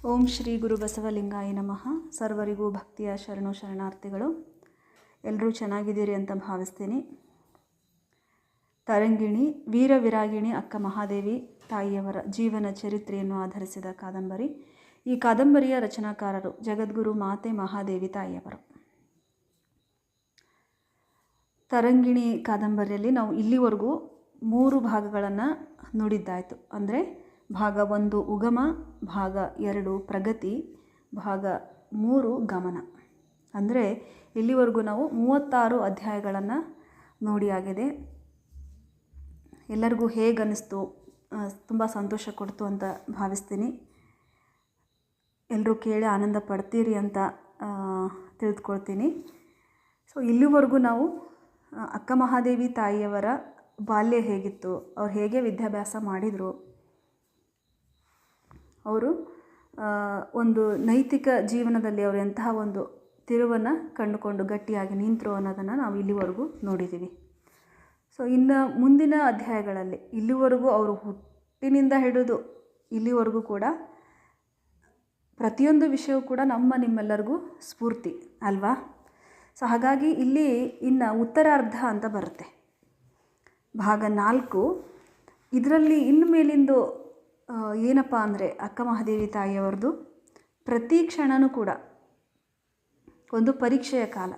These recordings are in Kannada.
ಓಂ ಶ್ರೀ ಗುರು ಬಸವಲಿಂಗಾಯ ನಮಃ. ಸರ್ವರಿಗೂ ಭಕ್ತಿಯ ಶರಣಾರ್ಥಿಗಳು. ಎಲ್ಲರೂ ಚೆನ್ನಾಗಿದ್ದೀರಿ ಅಂತ ಭಾವಿಸ್ತೀನಿ. ತರಂಗಿಣಿ ವೀರವಿರಾಗಿಣಿ ಅಕ್ಕ ಮಹಾದೇವಿ ತಾಯಿಯವರ ಜೀವನ ಚರಿತ್ರೆಯನ್ನು ಆಧರಿಸಿದ ಕಾದಂಬರಿ. ಈ ಕಾದಂಬರಿಯ ರಚನಾಕಾರರು ಜಗದ್ಗುರು ಮಾತೆ ಮಹಾದೇವಿ ತಾಯಿಯವರು. ತರಂಗಿಣಿ ಕಾದಂಬರಿಯಲ್ಲಿ ನಾವು ಇಲ್ಲಿವರೆಗೂ 3 ಭಾಗಗಳನ್ನು ನೋಡಿದ್ದಾಯಿತು. ಅಂದರೆ ಭಾಗ 1 ಉಗಮ, ಭಾಗ 2 ಪ್ರಗತಿ, ಭಾಗ 3 ಗಮನ. ಅಂದರೆ ಇಲ್ಲಿವರೆಗೂ ನಾವು 36 ಅಧ್ಯಾಯಗಳನ್ನು ನೋಡಿ ಆಗಿದೆ. ಎಲ್ಲರಿಗೂ ಹೇಗನ್ನಿಸ್ತು, ತುಂಬ ಸಂತೋಷ ಕೊಡ್ತು ಅಂತ ಭಾವಿಸ್ತೀನಿ. ಎಲ್ಲರೂ ಕೇಳಿ ಆನಂದ ಪಡ್ತೀರಿ ಅಂತ ತಿಳಿದುಕೊಳ್ತೀನಿ. ಸೊ ಇಲ್ಲಿವರೆಗೂ ನಾವು ಅಕ್ಕ ಮಹಾದೇವಿ ತಾಯಿಯವರ ಬಾಲ್ಯ ಹೇಗಿತ್ತು, ಅವ್ರು ಹೇಗೆ ವಿದ್ಯಾಭ್ಯಾಸ ಮಾಡಿದರು, ಅವರು ಒಂದು ನೈತಿಕ ಜೀವನದಲ್ಲಿ ಅವರು ಎಂತಹ ಒಂದು ತಿರುವನ್ನು ಕಂಡುಕೊಂಡು ಗಟ್ಟಿಯಾಗಿ ನಿಂತರು ಅನ್ನೋದನ್ನು ನಾವು ಇಲ್ಲಿವರೆಗೂ ನೋಡಿದ್ದೀವಿ. ಸೊ ಇನ್ನು ಮುಂದಿನ ಅಧ್ಯಾಯಗಳಲ್ಲಿ ಇಲ್ಲಿವರೆಗೂ ಅವರು ಹುಟ್ಟಿನಿಂದ ಹಿಡಿದು ಇಲ್ಲಿವರೆಗೂ ಕೂಡ ಪ್ರತಿಯೊಂದು ವಿಷಯವೂ ಕೂಡ ನಿಮ್ಮೆಲ್ಲರಿಗೂ ಸ್ಫೂರ್ತಿ ಅಲ್ವಾ. ಸೊ ಹಾಗಾಗಿ ಇಲ್ಲಿ ಇನ್ನು ಉತ್ತರಾರ್ಧ ಅಂತ ಬರುತ್ತೆ, ಭಾಗ 4. ಇದರಲ್ಲಿ ಇನ್ನು ಮೇಲಿಂದು ಏನಪ್ಪ ಅಂದರೆ ಅಕ್ಕ ಮಹಾದೇವಿ ತಾಯಿಯವರದು ಪ್ರತಿ ಕ್ಷಣವೂ ಕೂಡ ಒಂದು ಪರೀಕ್ಷೆಯ ಕಾಲ.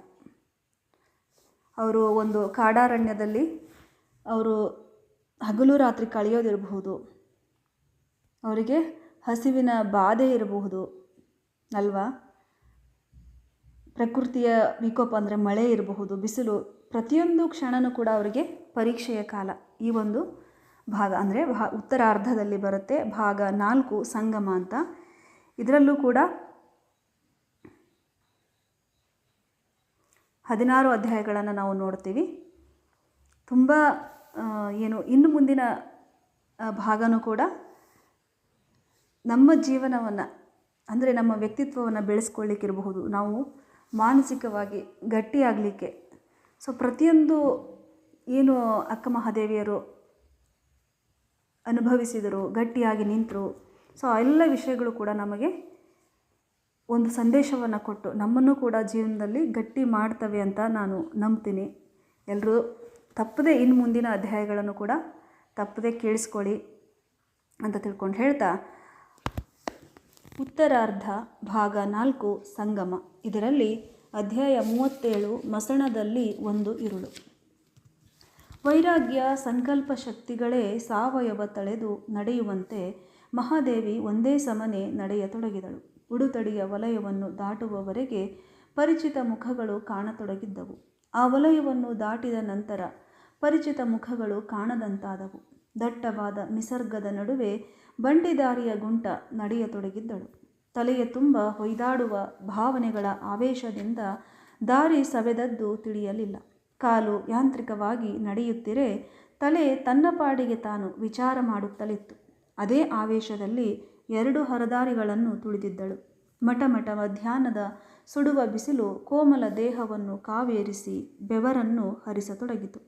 ಅವರು ಒಂದು ಕಾಡಾರಣ್ಯದಲ್ಲಿ ಅವರು ಹಗಲು ರಾತ್ರಿ ಕಳೆಯೋದಿರಬಹುದು, ಅವರಿಗೆ ಹಸಿವಿನ ಬಾಧೆ ಇರಬಹುದು ಅಲ್ವಾ, ಪ್ರಕೃತಿಯ ವಿಕೋಪ ಅಂದರೆ ಮಳೆ ಇರಬಹುದು, ಬಿಸಿಲು, ಪ್ರತಿಯೊಂದು ಕ್ಷಣವೂ ಕೂಡ ಅವರಿಗೆ ಪರೀಕ್ಷೆಯ ಕಾಲ. ಈ ಒಂದು ಭಾಗ ಅಂದರೆ ಉತ್ತರಾರ್ಧದಲ್ಲಿ ಬರುತ್ತೆ. ಭಾಗ 4 ಸಂಗಮ ಅಂತ. ಇದರಲ್ಲೂ ಕೂಡ 16 ಅಧ್ಯಾಯಗಳನ್ನು ನಾವು ನೋಡ್ತೀವಿ. ತುಂಬ ಇನ್ನು ಮುಂದಿನ ಭಾಗನೂ ಕೂಡ ನಮ್ಮ ಜೀವನವನ್ನು ಅಂದರೆ ನಮ್ಮ ವ್ಯಕ್ತಿತ್ವವನ್ನು ಬೆಳೆಸ್ಕೊಳ್ಳಿಕ್ಕಿರಬಹುದು, ನಾವು ಮಾನಸಿಕವಾಗಿ ಗಟ್ಟಿಯಾಗಲಿಕ್ಕೆ. ಸೊ ಪ್ರತಿಯೊಂದು ಏನು ಅಕ್ಕ ಮಹಾದೇವಿಯರು ಅನುಭವಿಸಿದರು, ಗಟ್ಟಿಯಾಗಿ ನಿಂತರು, ಸೊ ಆ ಎಲ್ಲ ವಿಷಯಗಳು ಕೂಡ ನಮಗೆ ಒಂದು ಸಂದೇಶವನ್ನು ಕೊಟ್ಟು ನಮ್ಮನ್ನು ಕೂಡ ಜೀವನದಲ್ಲಿ ಗಟ್ಟಿ ಮಾಡ್ತವೆ ಅಂತ ನಾನು ನಂಬ್ತೀನಿ. ಎಲ್ಲರೂ ತಪ್ಪದೆ ಇನ್ನು ಮುಂದಿನ ಅಧ್ಯಾಯಗಳನ್ನು ಕೂಡ ತಪ್ಪದೆ ಕೇಳಿಸ್ಕೊಳ್ಳಿ ಅಂತ ತಿಳ್ಕೊಂಡು ಹೇಳ್ತಾ, ಉತ್ತರಾರ್ಧ ಭಾಗ 4 ಸಂಗಮ. ಇದರಲ್ಲಿ ಅಧ್ಯಾಯ 37 ಮಸಣದಲ್ಲಿ ಒಂದು ಇರುಳು. ವೈರಾಗ್ಯ ಸಂಕಲ್ಪ ಶಕ್ತಿಗಳೇ ಸಾವಯವ ತಳೆದು ನಡೆಯುವಂತೆ ಮಹಾದೇವಿ ಒಂದೇ ಸಮನೆ ನಡೆಯತೊಡಗಿದಳು. ಉಡುತಡಿಯ ವಲಯವನ್ನು ದಾಟುವವರೆಗೆ ಪರಿಚಿತ ಮುಖಗಳು ಕಾಣತೊಡಗಿದ್ದವು. ಆ ವಲಯವನ್ನು ದಾಟಿದ ನಂತರ ಪರಿಚಿತ ಮುಖಗಳು ಕಾಣದಂತಾದವು. ದಟ್ಟವಾದ ನಿಸರ್ಗದ ನಡುವೆ ಬಂಡಿದಾರಿಯ ಗುಂಟ ನಡೆಯತೊಡಗಿದ್ದಳು. ತಲೆಯ ತುಂಬ ಹೊಯ್ದಾಡುವ ಭಾವನೆಗಳ ಆವೇಶದಿಂದ ದಾರಿ ಸವೆದದ್ದು ತಿಳಿಯಲಿಲ್ಲ. ಕಾಲು ಯಾಂತ್ರಿಕವಾಗಿ ನಡೆಯುತ್ತಿರೆ, ತಲೆ ತನ್ನ ಪಾಡಿಗೆ ತಾನು ವಿಚಾರ ಮಾಡುತ್ತಲಿತ್ತು. ಅದೇ ಆವೇಶದಲ್ಲಿ 2 ಹರದಾರಿಗಳನ್ನು ತುಳಿದಿದ್ದಳು. ಮಟಮಟ ಮಧ್ಯಾಹ್ನದ ಸುಡುವ ಬಿಸಿಲು ಕೋಮಲ ದೇಹವನ್ನು ಕಾವೇರಿಸಿ ಬೆವರನ್ನು ಹರಿಸತೊಡಗಿತು.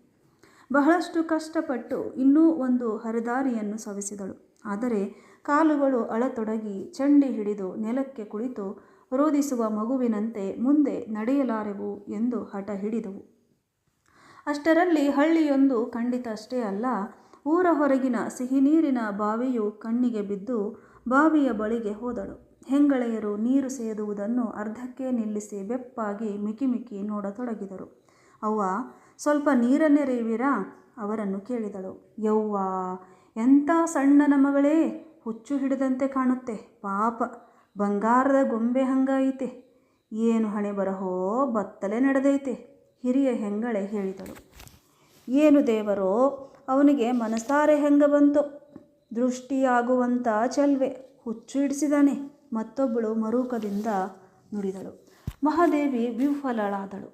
ಬಹಳಷ್ಟು ಕಷ್ಟಪಟ್ಟು ಇನ್ನೂ ಒಂದು ಹರದಾರಿಯನ್ನು ಸವೆಸಿದಳು. ಆದರೆ ಕಾಲುಗಳು ಅಳತೊಡಗಿ ಚಂಡಿ ಹಿಡಿದು ನೆಲಕ್ಕೆ ಕುಳಿತು ರೋಧಿಸುವ ಮಗುವಿನಂತೆ ಮುಂದೆ ನಡೆಯಲಾರೆವು ಎಂದು ಹಠ ಹಿಡಿದವು. ಅಷ್ಟರಲ್ಲಿ ಹಳ್ಳಿಯೊಂದು ಖಂಡಿತ ಅಷ್ಟೇ ಅಲ್ಲ, ಊರ ಹೊರಗಿನ ಸಿಹಿ ನೀರಿನ ಬಾವಿಯು ಕಣ್ಣಿಗೆ ಬಿದ್ದು ಬಾವಿಯ ಬಳಿಗೆ ಹೋದಳು. ಹೆಂಗಳೆಯರು ನೀರು ಸೇದುವುದನ್ನು ಅರ್ಧಕ್ಕೆ ನಿಲ್ಲಿಸಿ ಬೆಪ್ಪಾಗಿ ಮಿಕಿಮಿಕಿ ನೋಡತೊಡಗಿದರು. ಅವ್ವ, ಸ್ವಲ್ಪ ನೀರನ್ನೆರೆಯುವಿರಾ? ಅವರನ್ನು ಕೇಳಿದಳು. ಯವ್ವಾ, ಎಂಥ ಸಣ್ಣನ ಮಗಳೇ, ಹುಚ್ಚು ಹಿಡಿದಂತೆ ಕಾಣುತ್ತೆ, ಪಾಪ, ಬಂಗಾರದ ಗೊಂಬೆ ಹಂಗಾಯಿತೆ, ಏನು ಹಣೆ ಬರಹೋ, ಬತ್ತಲೆ ನಡೆದೈತೆ, ಹಿರಿಯ ಹೆಂಗಳೆ ಹೇಳಿದಳು. ಏನು ದೇವರೋ, ಅವನಿಗೆ ಮನಸಾರೆ ಹೆಂಗ ಬಂತು, ದೃಷ್ಟಿಯಾಗುವಂಥ ಚೆಲ್ವೆ, ಹುಚ್ಚು ಹಿಡಿಸಿದಾನೆ, ಮತ್ತೊಬ್ಬಳು ಮರೂಕದಿಂದ ನುಡಿದಳು. ಮಹಾದೇವಿ ವಿಫಲಳಾದಳು.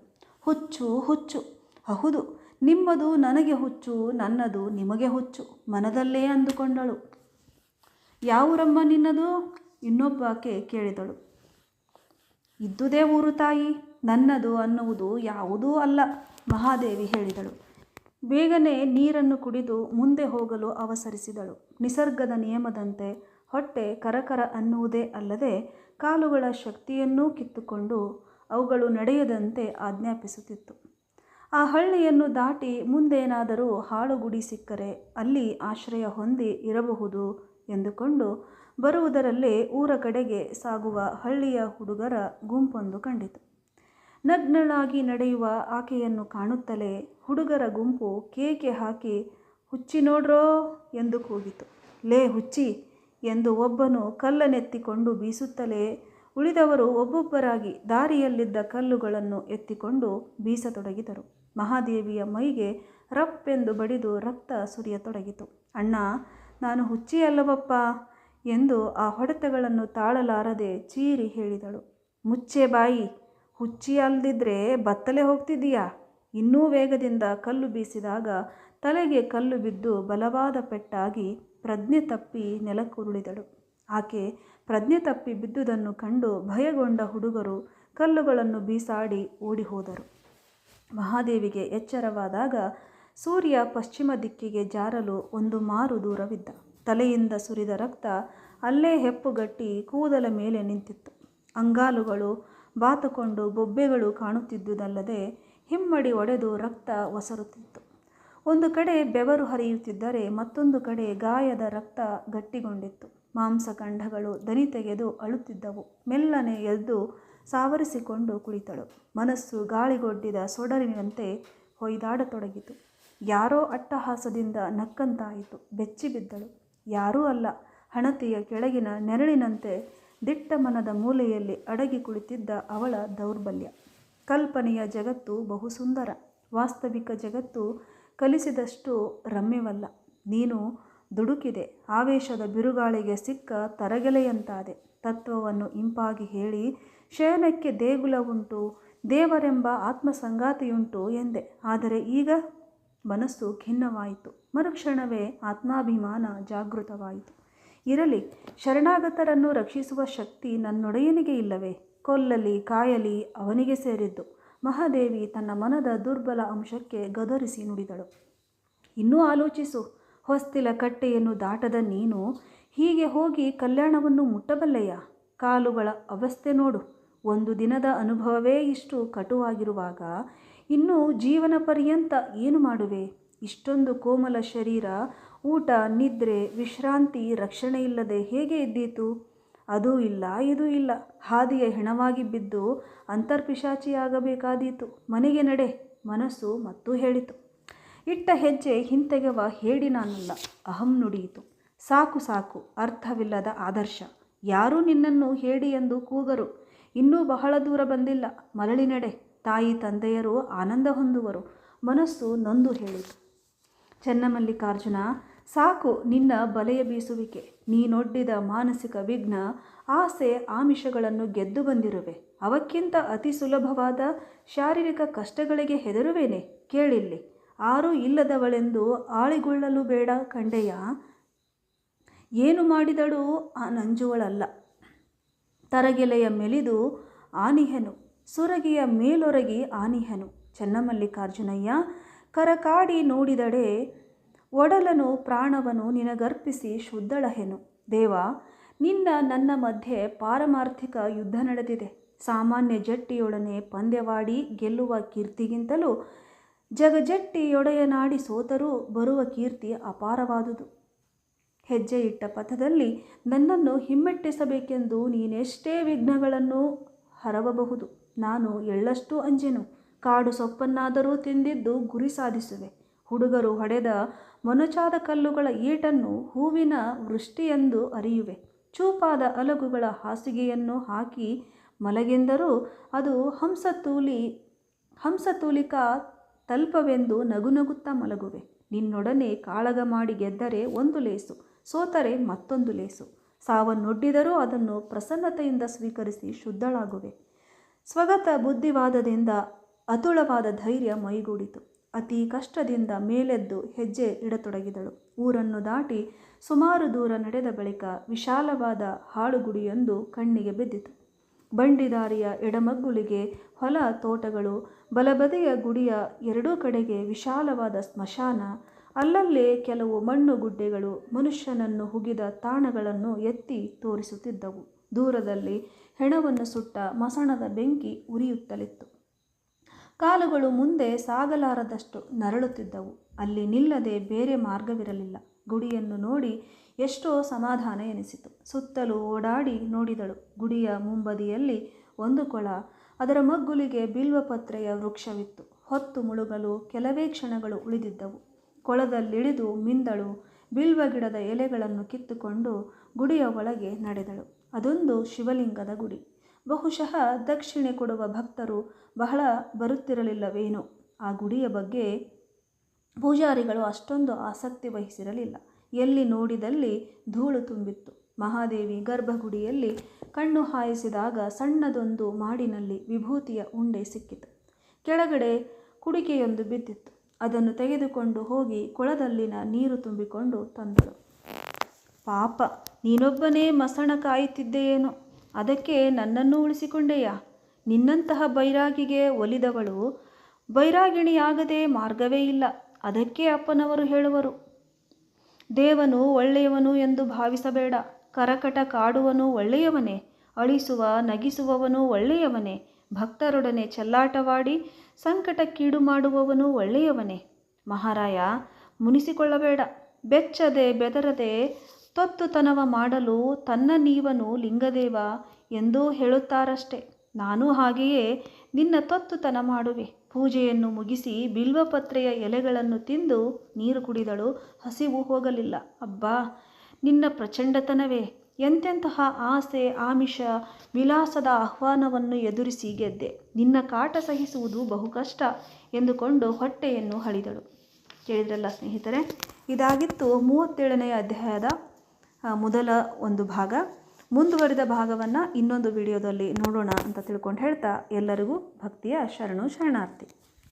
ಹುಚ್ಚು ಹುಚ್ಚು, ಹೌದು, ನಿಮ್ಮದು ನನಗೆ ಹುಚ್ಚು, ನನ್ನದು ನಿಮಗೆ ಹುಚ್ಚು, ಮನದಲ್ಲೇ ಅಂದುಕೊಂಡಳು. ಯಾವುರಮ್ಮ ನಿನ್ನದು? ಇನ್ನೊಬ್ಬಾಕೆ ಕೇಳಿದಳು. ಇದ್ದುದೇ ಊರು ತಾಯಿ, ನನ್ನದು ಅನ್ನುವುದು ಯಾವುದೂ ಅಲ್ಲ, ಮಹಾದೇವಿ ಹೇಳಿದಳು. ಬೇಗನೆ ನೀರನ್ನು ಕುಡಿದು ಮುಂದೆ ಹೋಗಲು ಅವಸರಿಸಿದಳು. ನಿಸರ್ಗದ ನಿಯಮದಂತೆ ಹೊಟ್ಟೆ ಕರಕರ ಅನ್ನುವುದೇ ಅಲ್ಲದೆ ಕಾಲುಗಳ ಶಕ್ತಿಯನ್ನೂ ಕಿತ್ತುಕೊಂಡು ಅವುಗಳು ನಡೆಯದಂತೆ ಆಜ್ಞಾಪಿಸುತ್ತಿತ್ತು. ಆ ಹಳ್ಳಿಯನ್ನು ದಾಟಿ ಮುಂದೇನಾದರೂ ಹಾಳುಗುಡಿ ಸಿಕ್ಕರೆ ಅಲ್ಲಿ ಆಶ್ರಯ ಹೊಂದಿ ಇರಬಹುದು ಎಂದುಕೊಂಡು ಬರುವುದರಲ್ಲೇ ಊರ ಕಡೆಗೆ ಸಾಗುವ ಹಳ್ಳಿಯ ಹುಡುಗರ ಗುಂಪೊಂದು ಕಂಡಿತು. ನಗ್ನಳಾಗಿ ನಡೆಯುವ ಆಕೆಯನ್ನು ಕಾಣುತ್ತಲೇ ಹುಡುಗರ ಗುಂಪು ಕೇಕೆ ಹಾಕಿ ಹುಚ್ಚಿ ನೋಡ್ರೋ ಎಂದು ಕೂಗಿತು. ಲೇ ಹುಚ್ಚಿ ಎಂದು ಒಬ್ಬನು ಕಲ್ಲನ್ನೆತ್ತಿಕೊಂಡು ಬೀಸುತ್ತಲೇ ಉಳಿದವರು ಒಬ್ಬೊಬ್ಬರಾಗಿ ದಾರಿಯಲ್ಲಿದ್ದ ಕಲ್ಲುಗಳನ್ನು ಎತ್ತಿಕೊಂಡು ಬೀಸತೊಡಗಿದರು. ಮಹಾದೇವಿಯ ಮೈಗೆ ರಪ್ಪೆಂದು ಬಡಿದು ರಕ್ತ ಸುರಿಯತೊಡಗಿತು. ಅಣ್ಣ, ನಾನು ಹುಚ್ಚಿ ಅಲ್ಲವಪ್ಪ ಎಂದು ಆ ಹೊಡೆತಗಳನ್ನು ತಾಳಲಾರದೆ ಚೀರಿ ಹೇಳಿದಳು. ಮುಚ್ಚೆ ಬಾಯಿ, ಹುಚ್ಚಿ ಅಲ್ದಿದ್ರೆ ಬತ್ತಲೆ ಹೋಗ್ತಿದ್ದೀಯಾ? ಇನ್ನೂ ವೇಗದಿಂದ ಕಲ್ಲು ಬೀಸಿದಾಗ ತಲೆಗೆ ಕಲ್ಲು ಬಿದ್ದು ಬಲವಾದ ಪೆಟ್ಟಾಗಿ ಪ್ರಜ್ಞೆ ತಪ್ಪಿ ನೆಲಕ್ಕುರುಳಿದಳು. ಆಕೆ ಪ್ರಜ್ಞೆ ತಪ್ಪಿ ಬಿದ್ದುದನ್ನು ಕಂಡು ಭಯಗೊಂಡ ಹುಡುಗರು ಕಲ್ಲುಗಳನ್ನು ಬೀಸಾಡಿ ಓಡಿ ಹೋದರು. ಮಹಾದೇವಿಗೆ ಎಚ್ಚರವಾದಾಗ ಸೂರ್ಯ ಪಶ್ಚಿಮ ದಿಕ್ಕಿಗೆ ಜಾರಲು ಒಂದು ಮಾರು ದೂರವಿದ್ದ. ತಲೆಯಿಂದ ಸುರಿದ ರಕ್ತ ಅಲ್ಲೇ ಹೆಪ್ಪುಗಟ್ಟಿ ಕೂದಲ ಮೇಲೆ ನಿಂತಿತ್ತು. ಅಂಗಾಲುಗಳು ಬಾತುಕೊಂಡು ಬೊಬ್ಬೆಗಳು ಕಾಣುತ್ತಿದ್ದುದಲ್ಲದೆ ಹಿಮ್ಮಡಿ ಒಡೆದು ರಕ್ತ ಒಸರುತ್ತಿತ್ತು. ಒಂದು ಕಡೆ ಬೆವರು ಹರಿಯುತ್ತಿದ್ದರೆ ಮತ್ತೊಂದು ಕಡೆ ಗಾಯದ ರಕ್ತ ಗಟ್ಟಿಗೊಂಡಿತ್ತು. ಮಾಂಸಖಂಡಗಳು ದನಿ ತೆಗೆದು ಅಳುತ್ತಿದ್ದವು. ಮೆಲ್ಲನೆ ಎದ್ದು ಸಾವರಿಸಿಕೊಂಡು ಕುಳಿತಳು. ಮನಸ್ಸು ಗಾಳಿಗೊಡ್ಡಿದ ಸೊಡರಿನಂತೆ ಹೊಯ್ದಾಡತೊಡಗಿತು. ಯಾರೋ ಅಟ್ಟಹಾಸದಿಂದ ನಕ್ಕಂತಾಯಿತು. ಬೆಚ್ಚಿಬಿದ್ದಳು. ಯಾರೂ ಅಲ್ಲ, ಹಣತೆಯ ಕೆಳಗಿನ ನೆರಳಿನಂತೆ ದಿಟ್ಟ ಮನದ ಮೂಲೆಯಲ್ಲಿ ಅಡಗಿ ಕುಳಿತಿದ್ದ ಅವಳ ದೌರ್ಬಲ್ಯ. ಕಲ್ಪನೆಯ ಜಗತ್ತು ಬಹು ಸುಂದರ, ವಾಸ್ತವಿಕ ಜಗತ್ತು ಕಲಿಸಿದಷ್ಟು ರಮ್ಯವಲ್ಲ. ನೀನು ದುಡುಕಿದೆ, ಆವೇಶದ ಬಿರುಗಾಳಿಗೆ ಸಿಕ್ಕ ತರಗೆಲೆಯಂತಾದೆ. ತತ್ವವನ್ನು ಇಂಪಾಗಿ ಹೇಳಿ ಶಯನಕ್ಕೆ ದೇಗುಲ ಉಂಟು, ದೇವರೆಂಬ ಆತ್ಮಸಂಗಾತಿಯುಂಟು ಎಂದೆ. ಆದರೆ ಈಗ ಮನಸ್ಸು ಖಿನ್ನವಾಯಿತು. ಮರುಕ್ಷಣವೇ ಆತ್ಮಾಭಿಮಾನ ಜಾಗೃತವಾಯಿತು. ಇರಲಿ, ಶರಣಾಗತರನ್ನು ರಕ್ಷಿಸುವ ಶಕ್ತಿ ನನ್ನೊಡೆಯನಿಗೆ ಇಲ್ಲವೇ? ಕೊಲ್ಲಲಿ ಕಾಯಲಿ ಅವನಿಗೆ ಸೇರಿದ್ದು. ಮಹಾದೇವಿ ತನ್ನ ಮನದ ದುರ್ಬಲ ಅಂಶಕ್ಕೆ ಗದರಿಸಿ ನುಡಿದಳು. ಇನ್ನೂ ಆಲೋಚಿಸು. ಹೊಸ್ತಿಲ ಕಟ್ಟೆಯನ್ನು ದಾಟದ ನೀನು ಹೀಗೆ ಹೋಗಿ ಕಲ್ಯಾಣವನ್ನು ಮುಟ್ಟಬಲ್ಲೆಯಾ? ಕಾಲುಗಳ ಅವಸ್ಥೆ ನೋಡು. ಒಂದು ದಿನದ ಅನುಭವವೇ ಇಷ್ಟು ಕಟುವಾಗಿರುವಾಗ ಇನ್ನೂ ಜೀವನ ಪರ್ಯಂತ ಏನು ಮಾಡುವೆ? ಇಷ್ಟೊಂದು ಕೋಮಲ ಶರೀರ ಊಟ, ನಿದ್ರೆ, ವಿಶ್ರಾಂತಿ, ರಕ್ಷಣೆ ಇಲ್ಲದೆ ಹೇಗೆ ಇದ್ದೀತು? ಅದೂ ಇಲ್ಲ, ಇದೂ ಇಲ್ಲ. ಹಾದಿಯ ಹೆಣವಾಗಿ ಬಿದ್ದು ಅಂತರ್ಪಿಶಾಚಿಯಾಗಬೇಕಾದೀತು. ಮನೆಗೆ ನಡೆ, ಮನಸ್ಸು ಮತ್ತೂ ಹೇಳಿತು. ಇಟ್ಟ ಹೆಜ್ಜೆ ಹಿಂತೆಗೆವ ಹೇಡಿ ನಾನಲ್ಲ. ಅಹಂ ನುಡಿಯಿತು. ಸಾಕು ಸಾಕು, ಅರ್ಥವಿಲ್ಲದ ಆದರ್ಶ. ಯಾರೂ ನಿನ್ನನ್ನು ಹೇಡಿ ಎಂದು ಕೂಗರು. ಇನ್ನೂ ಬಹಳ ದೂರ ಬಂದಿಲ್ಲ. ಮರಳಿ ನಡೆ. ತಾಯಿ ತಂದೆಯರು ಆನಂದ ಹೊಂದುವರು. ಮನಸ್ಸು ನೊಂದು ಹೇಳಿತು. ಚೆನ್ನಮಲ್ಲಿಕಾರ್ಜುನ, ಸಾಕು ನಿನ್ನ ಬಲೆಯ ಬೀಸುವಿಕೆ. ನೀನೊಡ್ಡಿದ ಮಾನಸಿಕ ವಿಘ್ನ, ಆಸೆ ಆಮಿಷಗಳನ್ನು ಗೆದ್ದು ಬಂದಿರುವೆ. ಅವಕ್ಕಿಂತ ಅತಿ ಸುಲಭವಾದ ಶಾರೀರಿಕ ಕಷ್ಟಗಳಿಗೆ ಹೆದರುವೇನೆ? ಕೇಳಿಲ್ಲಿ, ಆರೂ ಇಲ್ಲದವಳೆಂದು ಆಳಿಗೊಳ್ಳಲು ಬೇಡ ಕಂಡೆಯ. ಏನು ಮಾಡಿದಳು ಆ ನಂಜುವಳಲ್ಲ. ತರಗೆಲೆಯ ಮೆಲಿದು ಆನಿಹೆನು, ಸುರಗಿಯ ಮೇಲೊರಗಿ ಆನಿಹೆನು. ಚೆನ್ನಮಲ್ಲಿಕಾರ್ಜುನಯ್ಯ, ಕರಕಾಡಿ ನೋಡಿದಡೆ ಒಡಲನು ಪ್ರಾಣವನು ನಿನಗರ್ಪಿಸಿ ಶುದ್ಧಳಹೆನು. ದೇವ, ನಿನ್ನ ನನ್ನ ಮಧ್ಯೆ ಪಾರಮಾರ್ಥಿಕ ಯುದ್ಧ ನಡೆದಿದೆ. ಸಾಮಾನ್ಯ ಜಟ್ಟಿಯೊಡನೆ ಪಂದ್ಯವಾಡಿ ಗೆಲ್ಲುವ ಕೀರ್ತಿಗಿಂತಲೂ ಜಗಜಟ್ಟಿಯೊಡೆಯನಾಡಿ ಸೋತರೂ ಬರುವ ಕೀರ್ತಿ ಅಪಾರವಾದುದು. ಹೆಜ್ಜೆ ಇಟ್ಟ ಪಥದಲ್ಲಿ ನನ್ನನ್ನು ಹಿಮ್ಮೆಟ್ಟಿಸಬೇಕೆಂದು ನೀನೆಷ್ಟೇ ವಿಘ್ನಗಳನ್ನು ಹರವಬಹುದು. ನಾನು ಎಳ್ಳಷ್ಟು ಅಂಜೆನು. ಕಾಡು ಸೊಪ್ಪನ್ನಾದರೂ ತಿಂದಿದ್ದು ಗುರಿ ಸಾಧಿಸುವೆ. ಹುಡುಗರು ಹೊಡೆದ ಮೊನಚಾದ ಕಲ್ಲುಗಳ ಏಟನ್ನು ಹೂವಿನ ವೃಷ್ಟಿಯೆಂದು ಅರಿಯುವೆ. ಚೂಪಾದ ಅಲಗುಗಳ ಹಾಸಿಗೆಯನ್ನು ಹಾಕಿ ಮಲಗೆಂದರೂ ಅದು ಹಂಸತೂಲಿಕಾ ತಲ್ಪವೆಂದು ನಗುನಗುತ್ತಾ ಮಲಗುವೆ. ನಿನ್ನೊಡನೆ ಕಾಳಗ ಮಾಡಿ ಗೆದ್ದರೆ ಒಂದು ಲೇಸು, ಸೋತರೆ ಮತ್ತೊಂದು ಲೇಸು. ಸಾವನ್ನೊಡ್ಡಿದರೂ ಅದನ್ನು ಪ್ರಸನ್ನತೆಯಿಂದ ಸ್ವೀಕರಿಸಿ ಶುದ್ಧಳಾಗುವೆ. ಸ್ವಗತ ಬುದ್ಧಿವಾದದಿಂದ ಅತುಳವಾದ ಧೈರ್ಯ ಮೈಗೂಡಿತು. ಅತಿ ಕಷ್ಟದಿಂದ ಮೇಲೆದ್ದು ಹೆಜ್ಜೆ ಇಡತೊಡಗಿದಳು. ಊರನ್ನು ದಾಟಿ ಸುಮಾರು ದೂರ ನಡೆದ ಬಳಿಕ ವಿಶಾಲವಾದ ಹಾಳುಗುಡಿಯೊಂದು ಕಣ್ಣಿಗೆ ಬಿದ್ದಿತು. ಬಂಡಿದಾರಿಯ ಎಡಮಗ್ಗುಲಿಗೆ ಹೊಲ ತೋಟಗಳು, ಬಲಬದಿಯ ಗುಡಿಯ ಎರಡೂ ಕಡೆಗೆ ವಿಶಾಲವಾದ ಸ್ಮಶಾನ, ಅಲ್ಲಲ್ಲೇ ಕೆಲವು ಮಣ್ಣು ಗುಡ್ಡೆಗಳು ಮನುಷ್ಯನನ್ನು ಹುಗಿದ ತಾಣಗಳನ್ನು ಎತ್ತಿ ತೋರಿಸುತ್ತಿದ್ದವು. ದೂರದಲ್ಲಿ ಹೆಣವನ್ನು ಸುಟ್ಟ ಮಸಣದ ಬೆಂಕಿ ಉರಿಯುತ್ತಲಿತ್ತು. ಕಾಲುಗಳು ಮುಂದೆ ಸಾಗಲಾರದಷ್ಟು ನರಳುತ್ತಿದ್ದವು. ಅಲ್ಲಿ ನಿಲ್ಲದೆ ಬೇರೆ ಮಾರ್ಗವಿರಲಿಲ್ಲ. ಗುಡಿಯನ್ನು ನೋಡಿ ಎಷ್ಟೋ ಸಮಾಧಾನ ಎನಿಸಿತು. ಸುತ್ತಲೂ ಓಡಾಡಿ ನೋಡಿದಳು. ಗುಡಿಯ ಮುಂಬದಿಯಲ್ಲಿ ಒಂದು ಕೊಳ, ಅದರ ಮಗ್ಗುಲಿಗೆ ಬಿಲ್ವಪತ್ರೆಯ ವೃಕ್ಷವಿತ್ತು. ಹೊತ್ತು ಮುಳುಗಲು ಕೆಲವೇ ಕ್ಷಣಗಳು ಉಳಿದಿದ್ದವು. ಕೊಳದಲ್ಲಿಳಿದು ಮಿಂದಳು. ಬಿಲ್ವ ಗಿಡದ ಎಲೆಗಳನ್ನು ಕಿತ್ತುಕೊಂಡು ಗುಡಿಯ ಒಳಗೆ ನಡೆದಳು. ಅದೊಂದು ಶಿವಲಿಂಗದ ಗುಡಿ. ಬಹುಶಃ ದಕ್ಷಿಣೆ ಕೊಡುವ ಭಕ್ತರು ಬಹಳ ಬರುತ್ತಿರಲಿಲ್ಲವೇನೋ. ಆ ಗುಡಿಯ ಬಗ್ಗೆ ಪೂಜಾರಿಗಳು ಅಷ್ಟೊಂದು ಆಸಕ್ತಿ ವಹಿಸಿರಲಿಲ್ಲ. ಎಲ್ಲಿ ನೋಡಿದಲ್ಲಿ ಧೂಳು ತುಂಬಿತ್ತು. ಮಹಾದೇವಿ ಗರ್ಭಗುಡಿಯಲ್ಲಿ ಕಣ್ಣು ಹಾಯಿಸಿದಾಗ ಸಣ್ಣದೊಂದು ಮಾಡಿನಲ್ಲಿ ವಿಭೂತಿಯ ಉಂಡೆ ಸಿಕ್ಕಿತು. ಕೆಳಗಡೆ ಕುಡಿಕೆಯೊಂದು ಬಿದ್ದಿತ್ತು. ಅದನ್ನು ತೆಗೆದುಕೊಂಡು ಹೋಗಿ ಕೊಳದಲ್ಲಿನ ನೀರು ತುಂಬಿಕೊಂಡು ತಂದಳು. ಪಾಪ, ನೀನೊಬ್ಬನೇ ಮಸಣ ಕಾಯುತ್ತಿದ್ದೆಯೇನೋ, ಅದಕ್ಕೆ ನನ್ನನ್ನು ಉಳಿಸಿಕೊಂಡೆಯಾ? ನಿನ್ನಂತಹ ಬೈರಾಗಿಗೆ ಒಲಿದವಳು ಬೈರಾಗಿಣಿಯಾಗದೆ ಮಾರ್ಗವೇ ಇಲ್ಲ. ಅದಕ್ಕೆ ಅಪ್ಪನವರು ಹೇಳುವರು, ದೇವನು ಒಳ್ಳೆಯವನು ಎಂದು ಭಾವಿಸಬೇಡ. ಕರಕಟ ಕಾಡುವನು ಒಳ್ಳೆಯವನೇ, ಅಳಿಸುವ ನಗಿಸುವವನು ಒಳ್ಳೆಯವನೇ, ಭಕ್ತರೊಡನೆ ಚೆಲ್ಲಾಟವಾಡಿ ಸಂಕಟಕ್ಕೀಡು ಮಾಡುವವನು ಒಳ್ಳೆಯವನೇ. ಮಹಾರಾಯ, ಮುನಿಸಿಕೊಳ್ಳಬೇಡ. ಬೆಚ್ಚದೆ ಬೆದರದೆ ತೊತ್ತುತನವ ಮಾಡಲು ತನ್ನ ನೀವನು ಲಿಂಗದೇವ ಎಂದೂ ಹೇಳುತ್ತಾರಷ್ಟೆ. ನಾನು ಹಾಗೆಯೇ ನಿನ್ನ ತೊತ್ತುತನ ಮಾಡುವೆ. ಪೂಜೆಯನ್ನು ಮುಗಿಸಿ ಬಿಲ್ವಪತ್ರೆಯ ಎಲೆಗಳನ್ನು ತಿಂದು ನೀರು ಕುಡಿದಳು. ಹಸಿವು ಹೋಗಲಿಲ್ಲ. ಅಬ್ಬಾ, ನಿನ್ನ ಪ್ರಚಂಡತನವೇ! ಎಂತೆಂತಹ ಆಸೆ ಆಮಿಷ ವಿಲಾಸದ ಆಹ್ವಾನವನ್ನು ಎದುರಿಸಿ ಗೆದ್ದೆ. ನಿನ್ನ ಕಾಟ ಸಹಿಸುವುದು ಬಹು ಕಷ್ಟ ಎಂದುಕೊಂಡು ಹೊಟ್ಟೆಯನ್ನು ಹಳಿದಳು. ಕೇಳಿದ್ರಲ್ಲ ಸ್ನೇಹಿತರೆ, ಇದಾಗಿತ್ತು 37ನೇ ಅಧ್ಯಾಯದ ಮೊದಲ ಒಂದು ಭಾಗ. ಮುಂದುವರಿದ ಭಾಗವನ್ನು ಇನ್ನೊಂದು ವಿಡಿಯೋದಲ್ಲಿ ನೋಡೋಣ ಅಂತ ತಿಳ್ಕೊಂಡು ಹೇಳ್ತಾ ಎಲ್ಲರಿಗೂ ಭಕ್ತಿಯ ಶರಣು ಶರಣಾರ್ಥಿ.